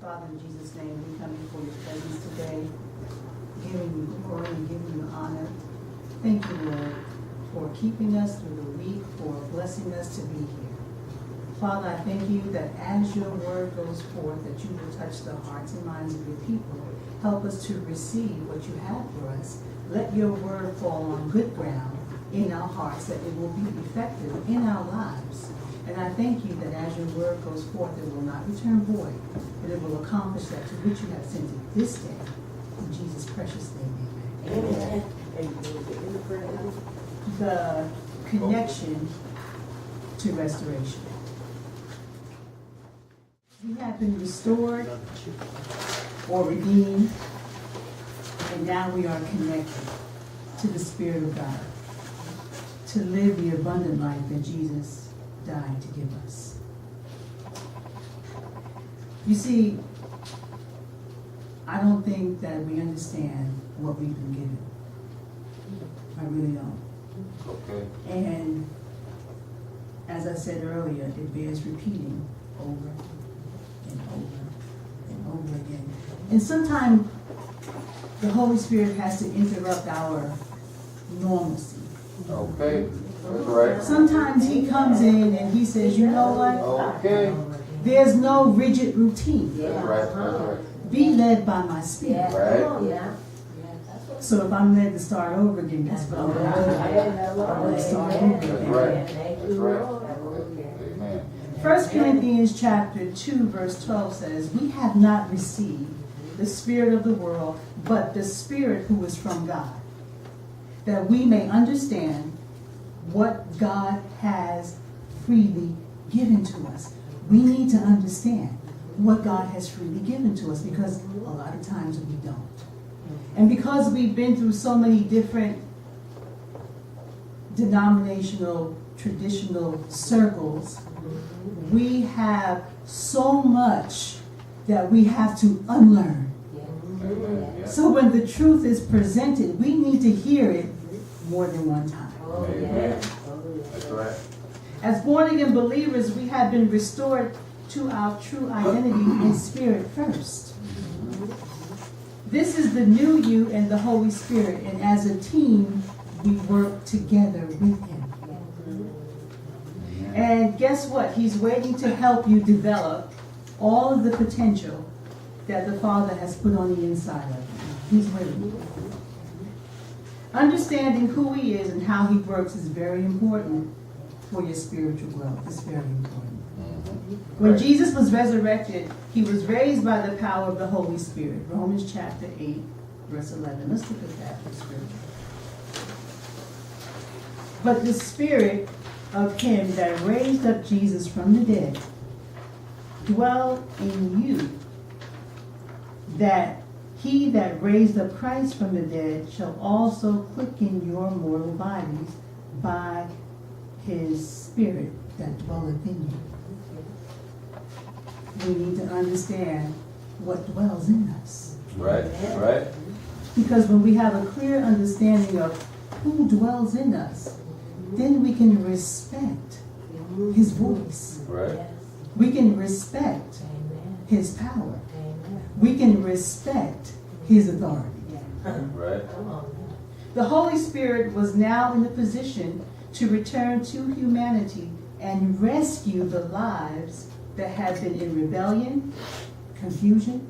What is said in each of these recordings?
Father, in Jesus' name, we come before your presence today, giving you glory and giving you honor. Thank you, Lord, for keeping us through the week, for blessing us to be here. Father, I thank you that as your word goes forth, that you will touch the hearts and minds of your people. Help us to receive what you have for us. Let your word fall on good ground in our hearts, that it will be effective in our lives. And I thank you that as your word goes forth, it will not return void, but it will accomplish that to which you have sent it this day. In Jesus' precious name, amen. Amen. The connection to restoration. We have been restored or redeemed, and now we are connected to the Spirit of God to live the abundant life that Jesus died to give us. You see, I don't think that we understand what we've been given. I really don't. Okay. And as I said earlier, it bears repeating over and over and over again. And sometimes the Holy Spirit has to interrupt our normalcy. Okay. That's right. Sometimes he comes in and he says, you know what? Okay. There's no rigid routine. That's right. That's right. Be led by my spirit. Right. Yeah. So if I'm led to start over again, that's what I'm going to do. I'm going to start over That's again. right. That's right. Amen. 1 Corinthians chapter 2 verse 12 says, we have not received the spirit of the world, but the Spirit who is from God, that we may understand what God has freely given to us. We need to understand what God has freely given to us, because a lot of times we don't. And because we've been through so many different denominational, traditional circles, we have so much that we have to unlearn. Amen. Yeah. So when the truth is presented, we need to hear it more than one time. Amen. That's right. As born-again believers, we have been restored to our true identity in spirit first. This is the new you and the Holy Spirit, and as a team, we work together with Him. And guess what? He's waiting to help you develop all of the potential that the Father has put on the inside of you. He's waiting. Understanding who He is and how He works is very important for your spiritual growth. It's very important. When Jesus was resurrected, He was raised by the power of the Holy Spirit. Romans chapter 8, verse 11. Let's look at that for scripture. But the Spirit of Him that raised up Jesus from the dead dwell in you, that He that raised up Christ from the dead shall also quicken your mortal bodies by His Spirit that dwelleth in you. We need to understand what dwells in us. Right. Right. Because when we have a clear understanding of who dwells in us, then we can respect His voice. Right. We can respect His power. We can respect His authority. Right. The Holy Spirit was now in the position to return to humanity and rescue the lives that had been in rebellion, confusion,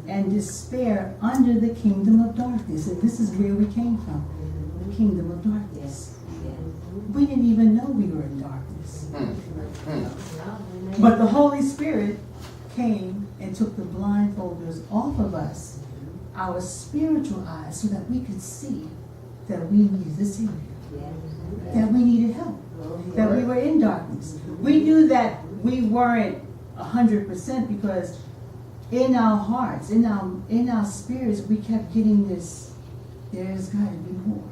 and despair under the kingdom of darkness. And this is where we came from, the kingdom of darkness. We didn't even know we were in darkness. But the Holy Spirit came and took the blindfolders off of us, our spiritual eyes, so that we could see that we needed a Savior, that we needed help, that we were in darkness. We knew that we weren't 100% because in our hearts, in our spirits, we kept getting this, there's got to be more.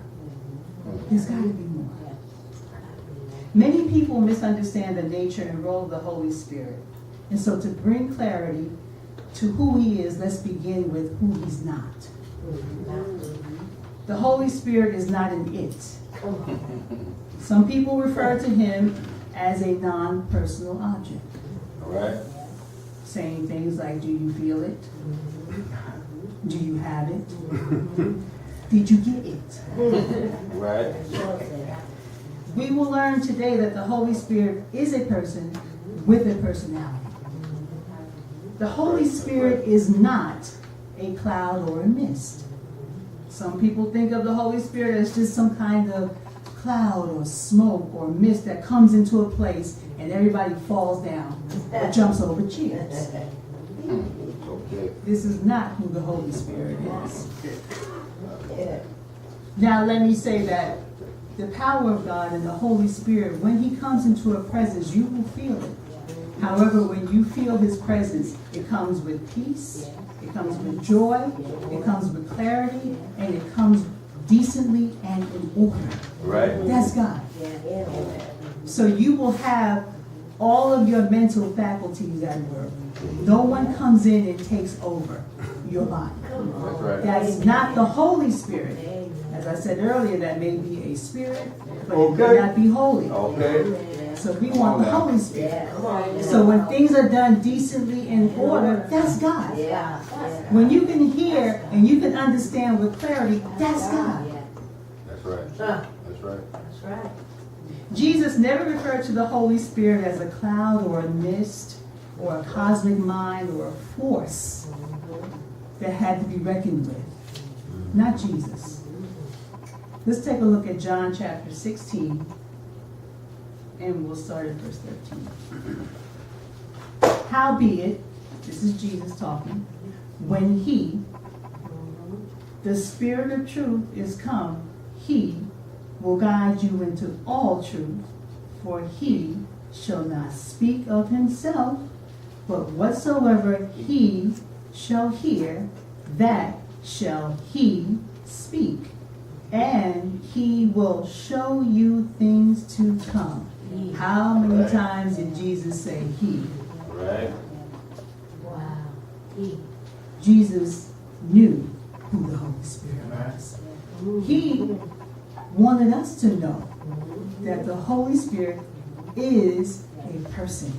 There's got to be more. Many people misunderstand the nature and role of the Holy Spirit. And so to bring clarity to who He is, let's begin with who He's not. The Holy Spirit is not an it. Some people refer to Him as a non-personal object. Right. saying things like, do you feel it? Do you have it? Did you get it? Right. We will learn today that the Holy Spirit is a person with a personality. The Holy Spirit is not a cloud or a mist. Some people think of the Holy Spirit as just some kind of cloud or smoke or mist that comes into a place and everybody falls down or jumps over chairs. Okay. This is not who the Holy Spirit is. Now let me say that the power of God and the Holy Spirit, when He comes into a presence, you will feel it. However, when you feel His presence, it comes with peace, it comes with joy, it comes with clarity, and it comes decently and in order. Right. That's God. So you will have all of your mental faculties at work. No one comes in and takes over your body. That's right. That's not the Holy Spirit. As I said earlier, that may be a spirit, but it may not be holy. Okay. So we want the Holy Spirit. So when things are done decently in order, that's God. When you can hear and you can understand with clarity, that's God. That's right. That's right. That's right. Jesus never referred to the Holy Spirit as a cloud or a mist or a cosmic mind or a force that had to be reckoned with. Not Jesus. Let's take a look at John chapter 16, and we'll start at verse 13. Howbeit, this is Jesus talking, when He, the Spirit of truth, is come, He will guide you into all truth, for He shall not speak of Himself, but whatsoever He shall hear, that shall He speak, and He will show you things to come. How many times did Jesus say He? Right. Wow. Jesus knew who the Holy Spirit was. He wanted us to know that the Holy Spirit is a person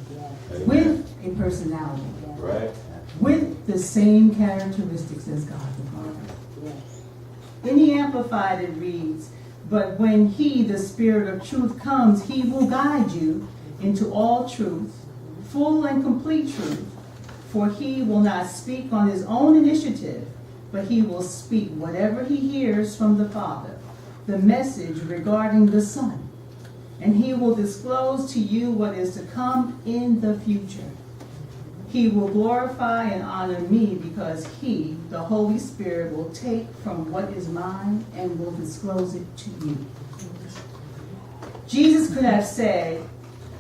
with a personality, Right. with the same characteristics as God the Father. In the Amplified it reads, but when He, the Spirit of truth, comes, He will guide you into all truth, full and complete truth, for He will not speak on His own initiative, but He will speak whatever He hears from the Father, the message regarding the Son, and He will disclose to you what is to come in the future. He will glorify and honor me because He, the Holy Spirit, will take from what is mine and will disclose it to you. Jesus could have said,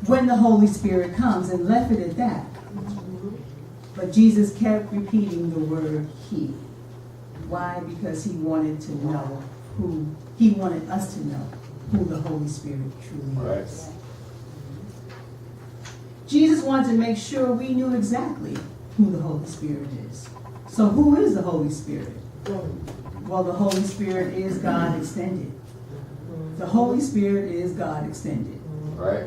when the Holy Spirit comes, and left it at that. But Jesus kept repeating the word He. Why? Because He wanted to know He wanted us to know who the Holy Spirit truly is. Jesus wanted to make sure we knew exactly who the Holy Spirit is. So who is the Holy Spirit? Well, the Holy Spirit is God extended. The Holy Spirit is God extended. Right.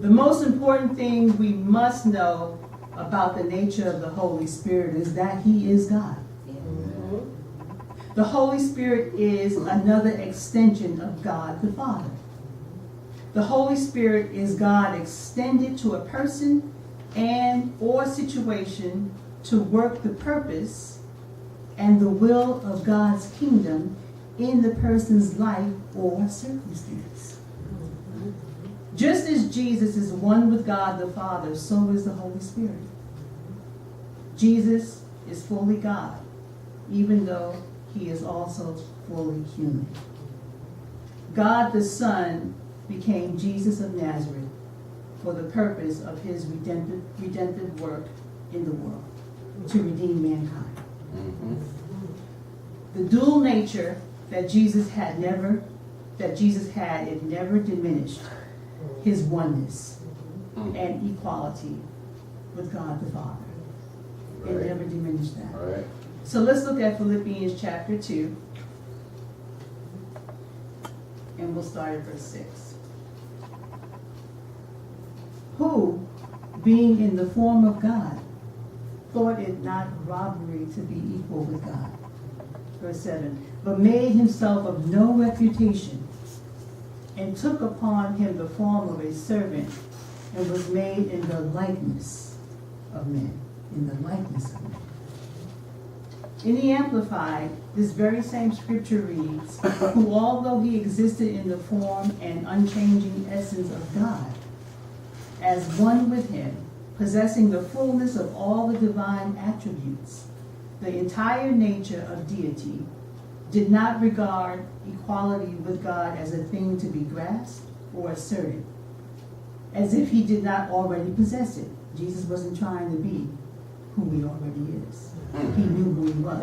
The most important thing we must know about the nature of the Holy Spirit is that He is God. The Holy Spirit is another extension of God the Father. The Holy Spirit is God extended to a person and or situation to work the purpose and the will of God's kingdom in the person's life or circumstance. Just as Jesus is one with God the Father, so is the Holy Spirit. Jesus is fully God, even though He is also fully human. God the Son became Jesus of Nazareth for the purpose of His redemptive work in the world, to redeem mankind. The dual nature that Jesus had, it never diminished His oneness and equality with God the Father. It Right. never diminished that. Right. So let's look at Philippians chapter 2, and we'll start at verse 6. Who, being in the form of God, thought it not robbery to be equal with God. Verse 7, but made himself of no reputation, and took upon him the form of a servant, and was made in the likeness of men. In the likeness of men. In the Amplified, this very same scripture reads, who although he existed in the form and unchanging essence of God, as one with him, possessing the fullness of all the divine attributes, the entire nature of deity, did not regard equality with God as a thing to be grasped or asserted, as if he did not already possess it. Jesus wasn't trying to be who he already is. He knew who he was.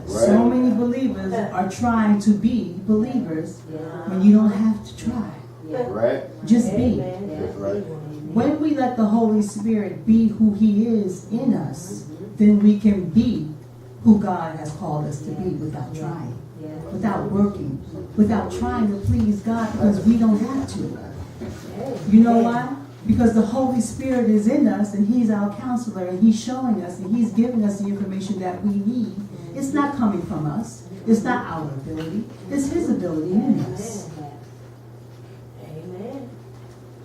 So many believers are trying to be believers when you don't have to try. Right. Just be. That's right. When we let the Holy Spirit be who he is in us, then we can be who God has called us to be without trying, without working, without trying to please God, because we don't have to. You know why? Because the Holy Spirit is in us, and he's our counselor, and he's showing us, and he's giving us the information that we need. It's not coming from us. It's not our ability. It's his ability in us. Amen.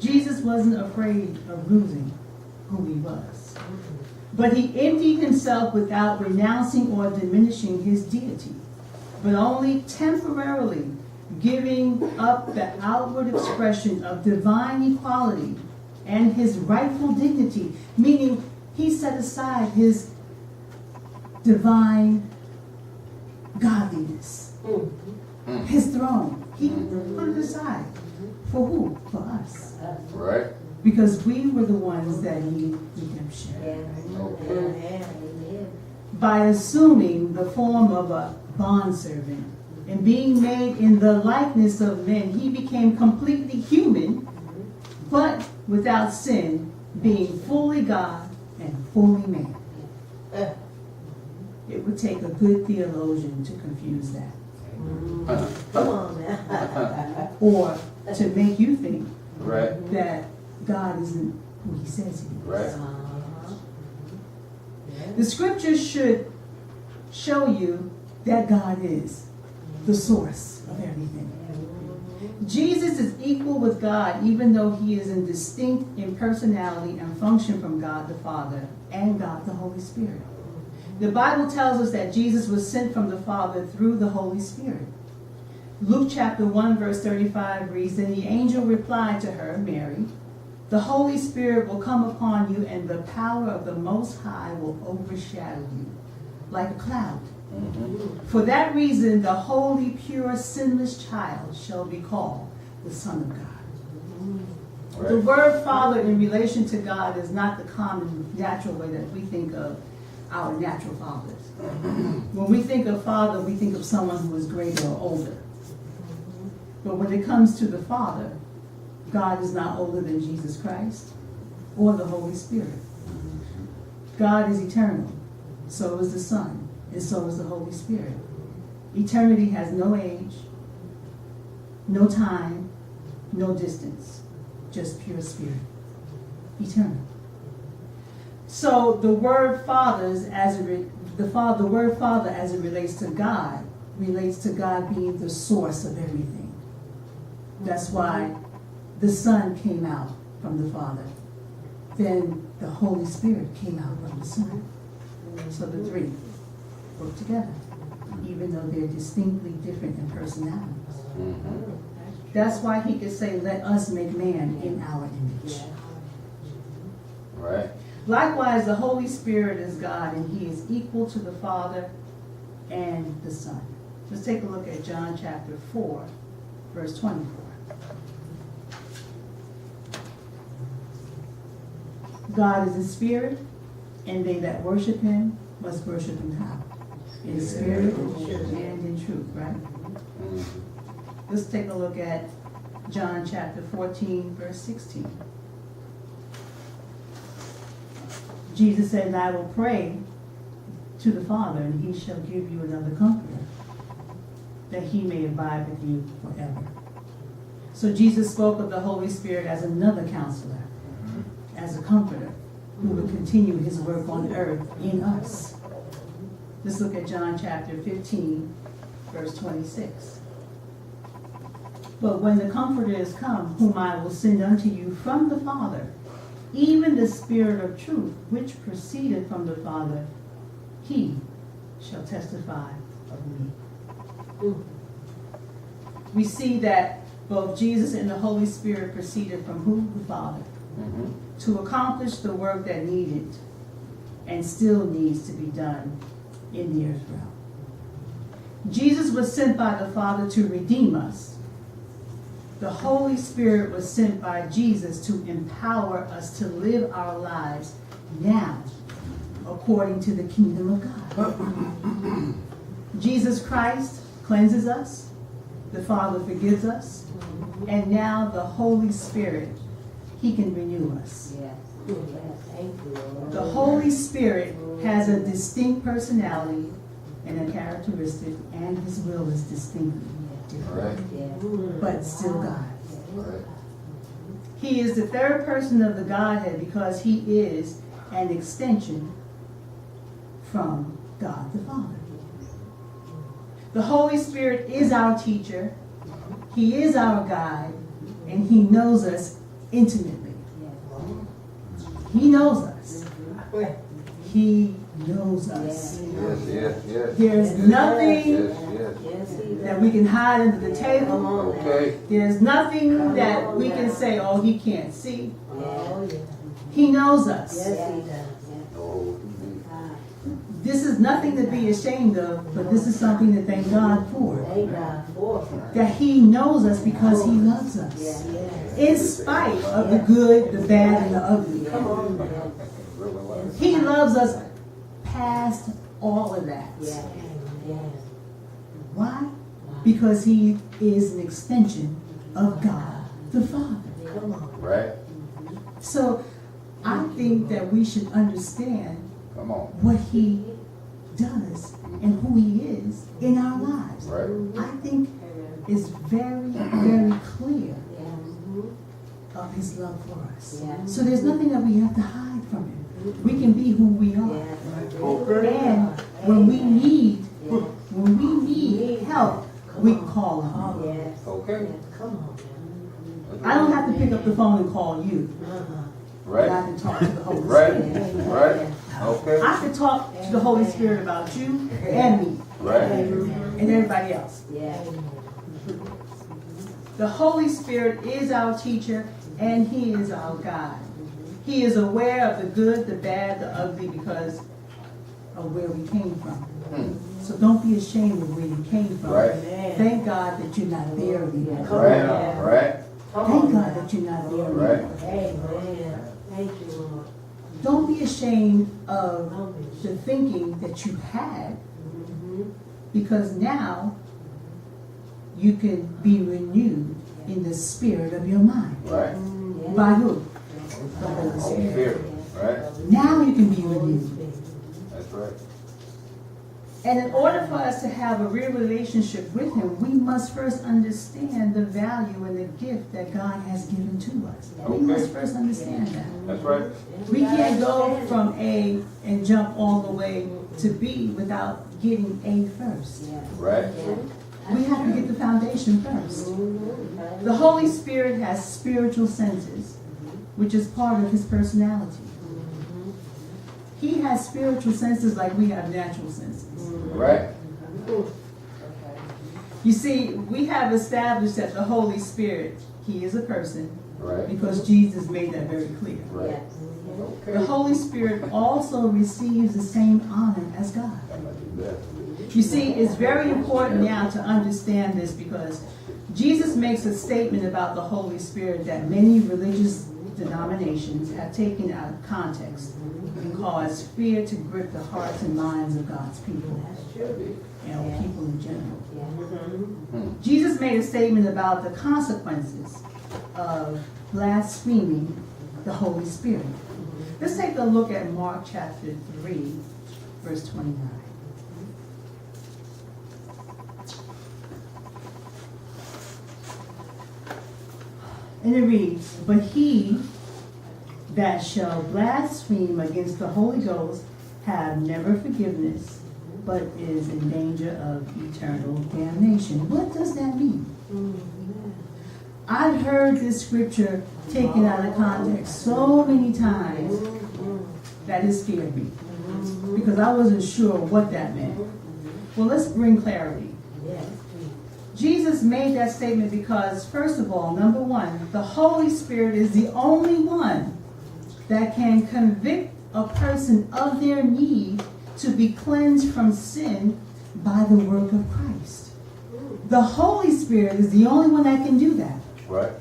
Jesus wasn't afraid of losing who he was. But he emptied himself without renouncing or diminishing his deity, but only temporarily giving up the outward expression of divine equality and his rightful dignity, meaning he set aside his divine godliness, his throne. He put it aside. For who? For us. Right. Because we were the ones that needed redemption. By assuming the form of a bondservant and being made in the likeness of men, he became completely human, but without sin, being fully God and fully man. It would take a good theologian to confuse that. Come on now. Or to make you think Right. that God isn't who he says he is. Right. The scriptures should show you that God is the source of everything. Jesus is equal with God, even though he is distinct in personality and function from God the Father and God the Holy Spirit. The Bible tells us that Jesus was sent from the Father through the Holy Spirit. Luke chapter 1 verse 35 reads, "Then the angel replied to her, Mary, the Holy Spirit will come upon you, and the power of the Most High will overshadow you like a cloud. For that reason, the holy, pure, sinless child shall be called the Son of God." The word Father in relation to God is not the common natural way that we think of our natural fathers. When we think of father, we think of someone who is greater or older. But when it comes to the Father, God is not older than Jesus Christ or the Holy Spirit. God is eternal. So is the Son, and so is the Holy Spirit. Eternity has no age, no time, no distance, just pure spirit. Eternal. So the word fathers, the word Father as it relates to God being the source of everything. That's why the Son came out from the Father. Then the Holy Spirit came out from the Son. So the three work together, even though they're distinctly different in personalities. That's why he could say, "Let us make man in our image." Right. Likewise, the Holy Spirit is God, and he is equal to the Father and the Son. Let's take a look at John chapter 4, verse 24. God is a spirit, and they that worship him must worship him how? In spirit and in truth, right? Let's take a look at John chapter 14, verse 16. Jesus said, "And I will pray to the Father, and he shall give you another comforter, that he may abide with you forever." So Jesus spoke of the Holy Spirit as another counselor, as a comforter. who will continue his work on earth in us. Let's look at John chapter 15, verse 26. But when the Comforter is come, whom I will send unto you from the Father, even the Spirit of truth, which proceeded from the Father, he shall testify of me. We see that both Jesus and the Holy Spirit proceeded from who? The Father. To accomplish the work that needed and still needs to be done in the earth realm. Jesus was sent by the Father to redeem us. The Holy Spirit was sent by Jesus to empower us to live our lives now according to the kingdom of God. Jesus Christ cleanses us, the Father forgives us, and now the Holy Spirit, he can renew us. Yes. Yes. Thank you, Lord. The Holy Spirit has a distinct personality and a characteristic, and his will is distinctly different, Yes. but still God. Right. He is the third person of the Godhead because he is an extension from God the Father. The Holy Spirit is our teacher, he is our guide, and he knows us intimately. He knows us. He knows us. Yes. There's nothing Yes. that we can hide under the Come table. on. Okay. There's nothing that we can say, oh, he can't see. Oh, yeah. He knows us. Yes, he does. Oh, This is nothing to be ashamed of, but this is something to thank God for. Thank God for it. That he knows us because he loves us. Yes. In spite of the good, the bad, and the ugly. Come on, man. He loves us past all of that. Yes. Yes. Why? Because he is an extension of God the Father. Come on. Right. So I think that we should understand Come on. what he does and who he is in our lives. Right. I think it's very, very clear of his love for us. Yeah. So there's nothing that we have to hide from him. We can be who we are. And when we need help, we can call him. Yes. Okay. Come on, man. I don't have to pick up the phone and call you, but I Right. can talk to the Holy Right. Spirit. Right. Okay. I can talk to the Holy Spirit about you and me Right. and everybody else. Yeah. The Holy Spirit is our teacher and he is our guide. He is aware of the good, the bad, the ugly because of where we came from. So don't be ashamed of where you came from. Right. Thank God that you're not there anymore. Right. Right. Thank God that you're not there Right. anymore. Amen. Thank you, Lord. Don't be ashamed of the thinking that you had, because now you can be renewed in the spirit of your mind. Right. By who? The Holy Holy Spirit. Spirit. Right. Now you can be renewed. That's right. And in order for us to have a real relationship with him, we must first understand the value and the gift that God has given to us. We must first understand that. That's right. We can't go from A and jump all the way to B without getting A first. Right. We have to get the foundation first. The Holy Spirit has spiritual senses, which is part of his personality. He has spiritual senses like we have natural senses. Right. You see, we have established that the Holy Spirit, he is a person, Right. because Jesus made that very clear. Right. The Okay. Holy Spirit also receives the same honor as God. I'm gonna do that. You see, it's very important now to understand this because Jesus makes a statement about the Holy Spirit that many religious denominations have taken out of context and caused fear to grip the hearts and minds of God's people, and people in general. Jesus made a statement about the consequences of blaspheming the Holy Spirit. Let's take a look at Mark chapter 3, verse 29. And it reads, "But he that shall blaspheme against the Holy Ghost have never forgiveness, but is in danger of eternal damnation. What does that mean? I've heard this scripture taken out of context so many times that it scared me because I wasn't sure what that meant. Well, let's bring clarity. Jesus made that statement because, first of all, number one, the Holy Spirit is the only one that can convict a person of their need to be cleansed from sin by the work of Christ. The Holy Spirit is the only one that can do that. Right.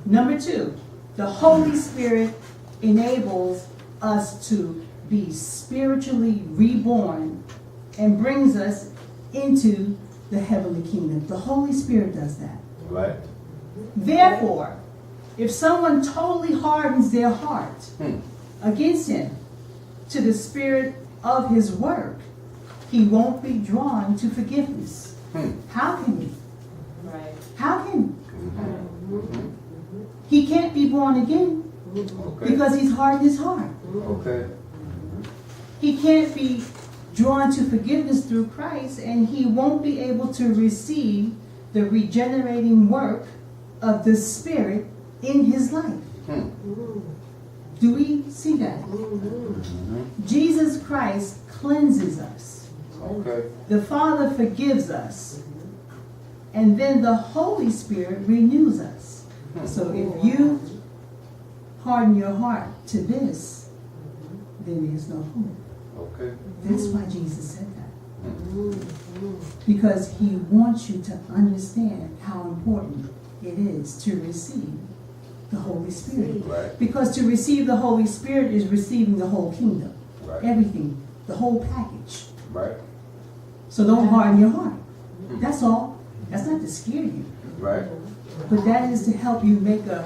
Number two, the Holy Spirit enables us to be spiritually reborn and brings us into the heavenly kingdom. The Holy Spirit does that. Right. Therefore, if someone totally hardens their heart against him to the spirit of his work, he won't be drawn to forgiveness. How can he? Right. How can he? He can't be born again Okay. because he's hardened his heart. Okay. He can't be drawn to forgiveness through Christ, and he won't be able to receive the regenerating work of the Spirit in his life. Do we see that? Jesus Christ cleanses us. Okay. The Father forgives us. And then the Holy Spirit renews us. So if you harden your heart to this, then there's no hope. Okay. That's why Jesus said that. Because he wants you to understand how important it is to receive the Holy Spirit. Right. Because to receive the Holy Spirit is receiving the whole kingdom. Right. Everything. The whole package. Right. So don't harden your heart. That's all. That's not to scare you. Right. But that is to help you make a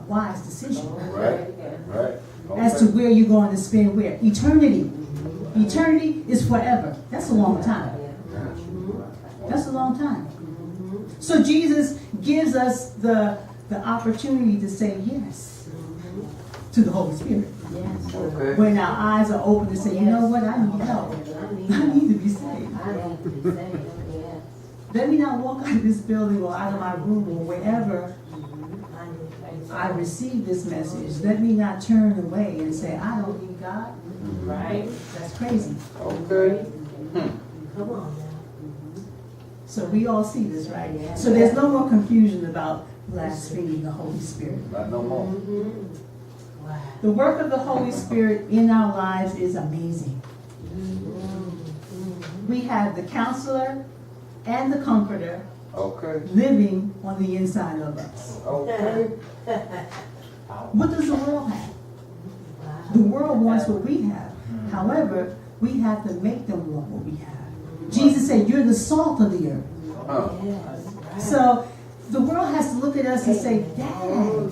wise decision. Right. Right. As to where you're going to spend where. Eternity. Eternity is forever. That's a long time. That's a long time. So Jesus gives us the opportunity to say yes to the Holy Spirit. Okay. When our eyes are open to say, you know what, I need help. I need to be saved. Let me not walk out of this building or out of my room or wherever I receive this message. Let me not turn away and say, I don't need God. Right. That's crazy. Okay. Come on now. So we all see this, right? So there's no more confusion about blaspheming the Holy Spirit. Not no more. Wow. The work of the Holy Spirit in our lives is amazing. We have the Counselor and the Comforter Okay. living on the inside of us. Okay. What does the world have? The world wants what we have. However, we have to make them want what we have. Jesus said, you're the salt of the earth. So the world has to look at us and say, Dad,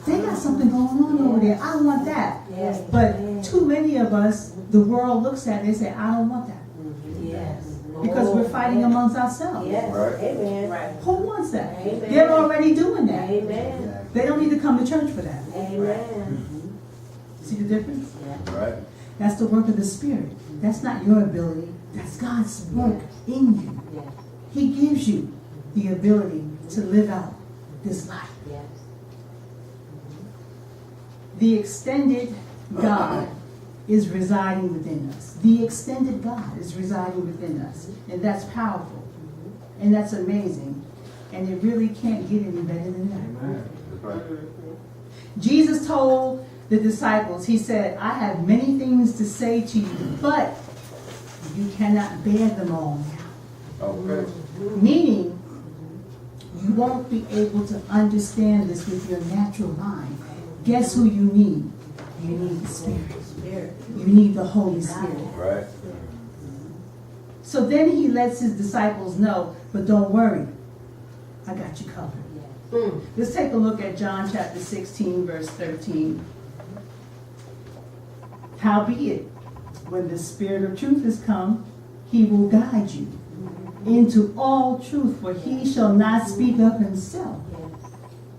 they got something going on over there. I want that. But too many of us, the world looks at it and say, I don't want that. Because we're fighting amongst ourselves. Right. Amen. Right. Who wants that? Amen. They're already doing that. Amen. They don't need to come to church for that. Amen. See the difference? Right. That's the work of the Spirit. That's not your ability. That's God's work in you. Yes. He gives you the ability to live out this life. Yes. The extended God is residing within us. The extended God is residing within us. And that's powerful. And that's amazing. And it really can't get any better than that. That's right. Jesus told the disciples, he said, I have many things to say to you, but you cannot bear them all now. Okay. Meaning, you won't be able to understand this with your natural mind. Guess who you need? You need the Spirit. You need the Holy Spirit. Right. So then he lets his disciples know, but don't worry, I got you covered. Let's take a look at John chapter 16, verse 13. Howbeit, when the Spirit of truth is come, he will guide you into all truth, for he shall not speak of himself,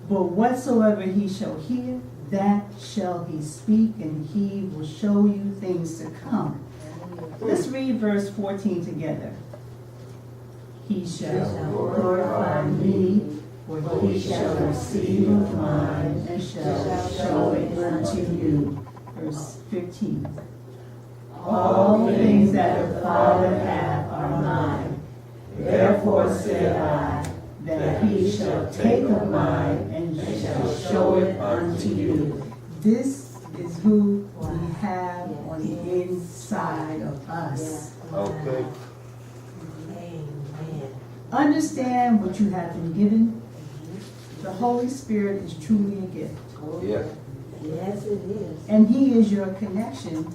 But whatsoever he shall hear, that shall he speak, and he will show you things to come. Let's read verse 14 together. He shall glorify me, for he shall receive of mine, and shall show it unto you. Verse 15. All things that the Father hath are mine. Therefore said I, that he shall take of mine, and shall show it unto you. This is who we have on the inside of us. Okay. Amen. Understand what you have been given. The Holy Spirit is truly a gift. Yeah. Yes, it is. And he is your connection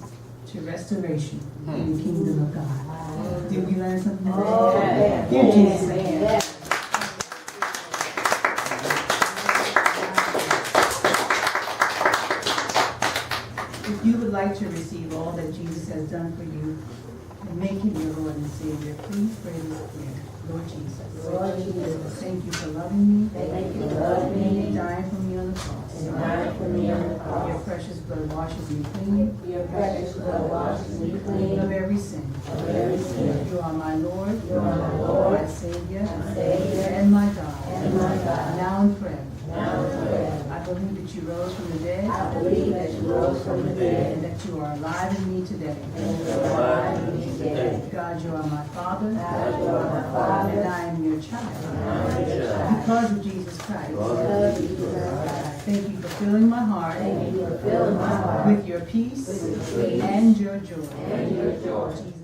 to restoration in the kingdom of God. Did we learn something today? Oh, yeah. Give Jesus a hand. Yeah. If you would like to receive all that Jesus has done for you and make him your Lord and Savior, please pray this prayer. Lord Jesus, Lord Jesus, thank you for loving me. thank you for loving me And dying for me on the cross. and dying for me on the Your cross. precious blood washes me clean Your precious blood washes me of clean every sin. of every sin. You are my Lord. You are my Lord, my Savior, my Savior, and my God. and my God. Now and forever. Now and forever. I believe that you rose from the dead. I believe that you rose from the dead, And that you are alive in me today. and you are alive in me today. God, you are my Father. God, you are my Father, And I am your child. I am your child. Because of Jesus Christ. Because of Jesus Christ. Thank you for filling my heart Thank you for filling my heart with your peace with your peace and your joy. and your joy. In Jesus'